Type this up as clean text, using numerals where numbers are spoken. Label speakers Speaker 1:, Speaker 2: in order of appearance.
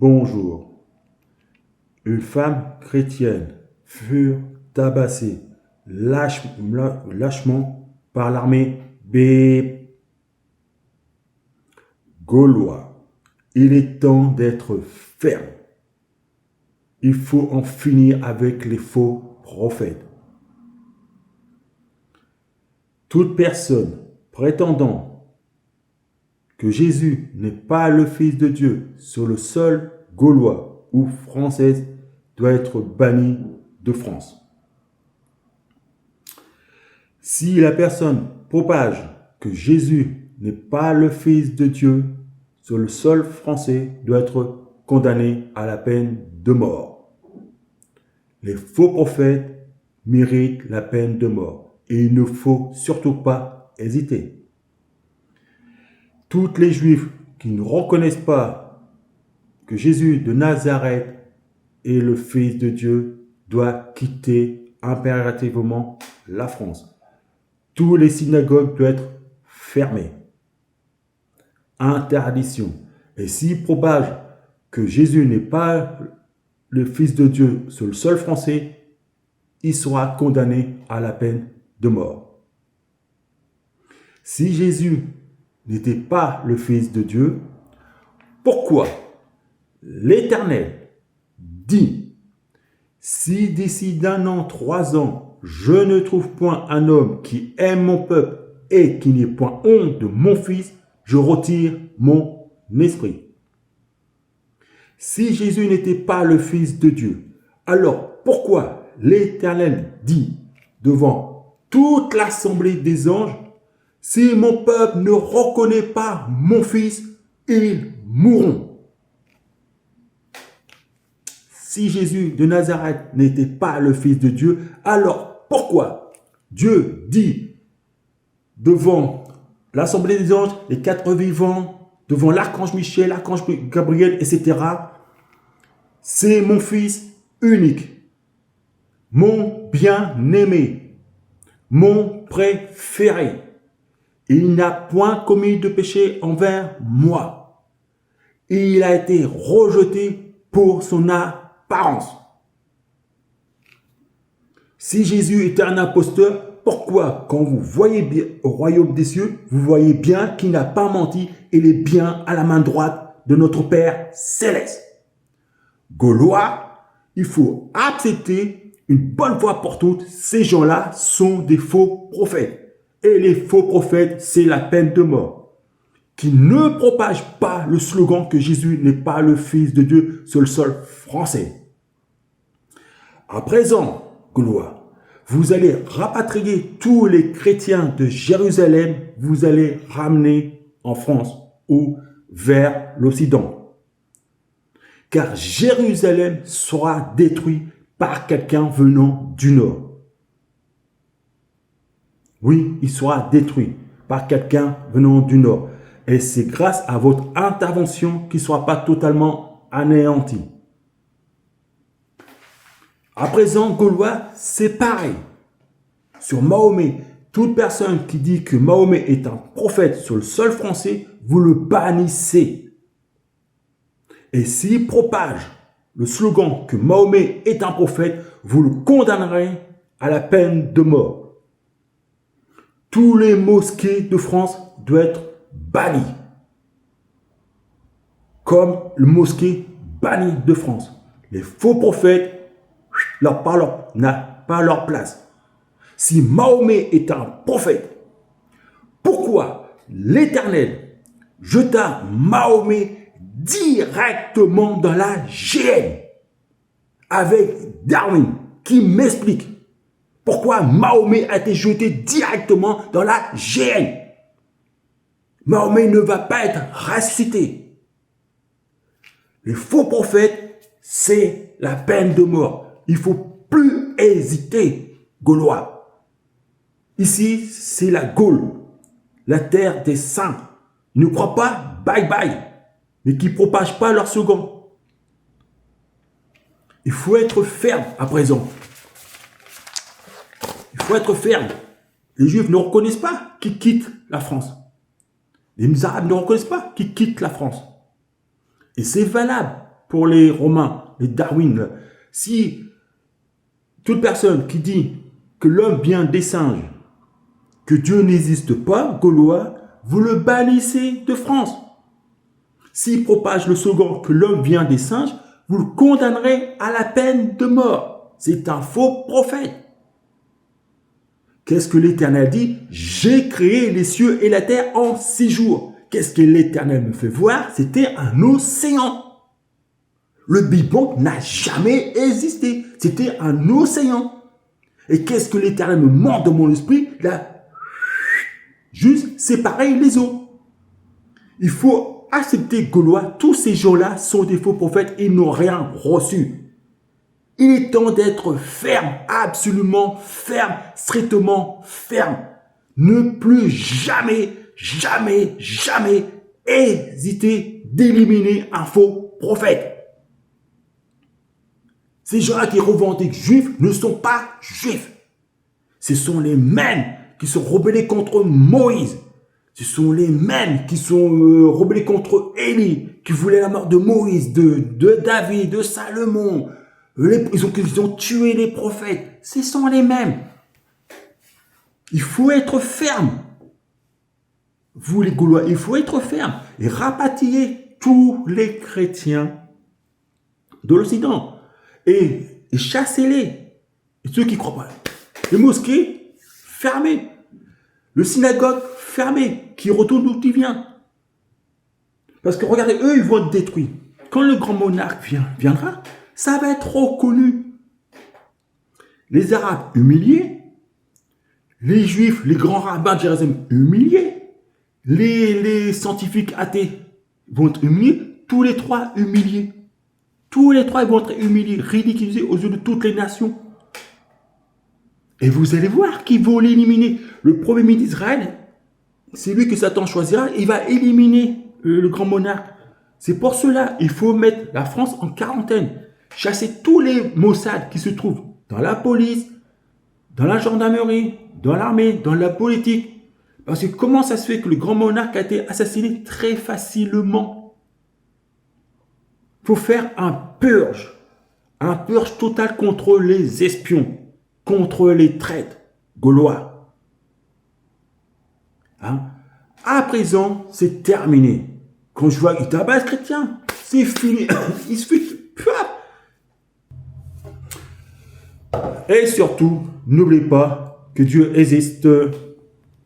Speaker 1: bonjour. Une femme chrétienne fut tabassée lâchement par l'armée gaulois. Il est temps d'être ferme. Il faut en finir avec les faux prophètes. Toute personne prétendant que Jésus n'est pas le Fils de Dieu sur le sol gaulois ou français doit être bannie de France. Si la personne propage que Jésus n'est pas le Fils de Dieu sur le sol français doit être condamné à la peine de mort. Les faux prophètes méritent la peine de mort et il ne faut surtout pas hésiter. Tous les Juifs qui ne reconnaissent pas que Jésus de Nazareth est le Fils de Dieu doivent quitter impérativement la France. Tous les synagogues doivent être fermées. Interdiction. Et s'ils propagent que Jésus n'est pas le Fils de Dieu sur le sol français, il sera condamné à la peine de mort. Si Jésus n'était pas le Fils de Dieu, pourquoi l'Éternel dit, si d'ici d'1 an, 3 ans, je ne trouve point un homme qui aime mon peuple et qui n'ait point honte de mon Fils, je retire mon esprit. Si Jésus n'était pas le Fils de Dieu, alors pourquoi l'Éternel dit devant toute l'assemblée des anges, si mon peuple ne reconnaît pas mon Fils, ils mourront. Si Jésus de Nazareth n'était pas le Fils de Dieu, alors pourquoi Dieu dit devant l'assemblée des anges, les 4 vivants, devant l'archange Michel, l'archange Gabriel, etc. C'est mon Fils unique, mon bien-aimé, mon préféré. Il n'a point commis de péché envers moi. Il a été rejeté pour son apparence. Si Jésus était un imposteur, pourquoi, quand vous voyez bien au royaume des cieux, vous voyez bien qu'il n'a pas menti, il est bien à la main droite de notre Père céleste. Gaulois, il faut accepter une bonne fois pour toutes, ces gens-là sont des faux prophètes. Et les faux prophètes, c'est la peine de mort. Qui ne propagent pas le slogan que Jésus n'est pas le Fils de Dieu sur le sol français. À présent, Gaulois, vous allez rapatrier tous les chrétiens de Jérusalem, vous allez ramener en France ou vers l'Occident. Car Jérusalem sera détruit par quelqu'un venant du Nord. Oui, il sera détruit par quelqu'un venant du Nord. Et c'est grâce à votre intervention qu'il ne sera pas totalement anéanti. À présent, Gaulois, c'est pareil. Sur Mahomet, toute personne qui dit que Mahomet est un prophète sur le sol français, vous le bannissez. Et s'il propage le slogan que Mahomet est un prophète, vous le condamnerez à la peine de mort. Tous les mosquées de France doivent être bannis. Comme le mosquée banni de France. Les faux prophètes n'a pas leur place. Si Mahomet est un prophète, pourquoi l'Éternel jeta Mahomet directement dans la géhenne avec Darwin qui m'explique pourquoi Mahomet a été jeté directement dans la géhenne. Mahomet ne va pas être ressuscité. Les faux prophètes, c'est la peine de mort. Il ne faut plus hésiter, Gaulois. Ici, c'est la Gaule, la terre des saints. Ils ne croient pas, bye bye, mais qui ne propagent pas leur slogan. Il faut être ferme à présent. Il faut être ferme. Les Juifs ne reconnaissent pas qu'ils quittent la France. Les Arabes ne reconnaissent pas qu'ils quittent la France. Et c'est valable pour les Romains, les Darwin. Si toute personne qui dit que l'homme vient des singes, que Dieu n'existe pas, Gaulois, vous le bannissez de France. S'il propage le slogan que l'homme vient des singes, vous le condamnerez à la peine de mort. C'est un faux prophète. Qu'est-ce que l'Éternel dit? J'ai créé les cieux et la terre en 6 jours. Qu'est-ce que l'Éternel me fait voir? C'était un océan. Le Big Bang n'a jamais existé. C'était un océan. Et qu'est-ce que l'Éternel me montre dans mon esprit? Là, juste séparer les eaux. Il faut accepter, Gaulois, tous ces gens-là sont des faux prophètes et n'ont rien reçu. Il est temps d'être ferme, absolument ferme, strictement ferme. Ne plus jamais, jamais, jamais hésiter d'éliminer un faux prophète. Ces gens-là qui revendiquent juifs ne sont pas juifs. Ce sont les mêmes qui sont rebellés contre Moïse. Ce sont les mêmes qui sont rebellés contre Élie, qui voulaient la mort de Moïse, de David, de Salomon. Ils ont tué les prophètes. Ce sont les mêmes. Il faut être ferme. Vous les Gaulois, il faut être ferme et rapatrier tous les chrétiens de l'Occident et chassez-les. Et ceux qui ne croient pas. Les mosquées, fermées. Le synagogue, fermé. Qui retourne d'où il vient. Parce que regardez, eux, ils vont être détruits. Quand le grand monarque viendra, ça va être reconnu. Les Arabes humiliés, les Juifs, les grands rabbins de Jérusalem humiliés, les scientifiques athées vont être humiliés, tous les trois humiliés. Tous les trois vont être humiliés, ridiculisés aux yeux de toutes les nations. Et vous allez voir qu'ils vont l'éliminer. Le premier ministre d'Israël, c'est lui que Satan choisira, il va éliminer le grand monarque. C'est pour cela qu'il faut mettre la France en quarantaine. Chasser tous les Mossad qui se trouvent dans la police, dans la gendarmerie, dans l'armée, dans la politique. Parce que comment ça se fait que le grand monarque a été assassiné très facilement? Il faut faire un purge total contre les espions, contre les traîtres gaulois. Hein? À présent, c'est terminé. Quand je vois qu'il tabasse chrétien, c'est fini. Il se fait... Et surtout, n'oubliez pas que Dieu existe.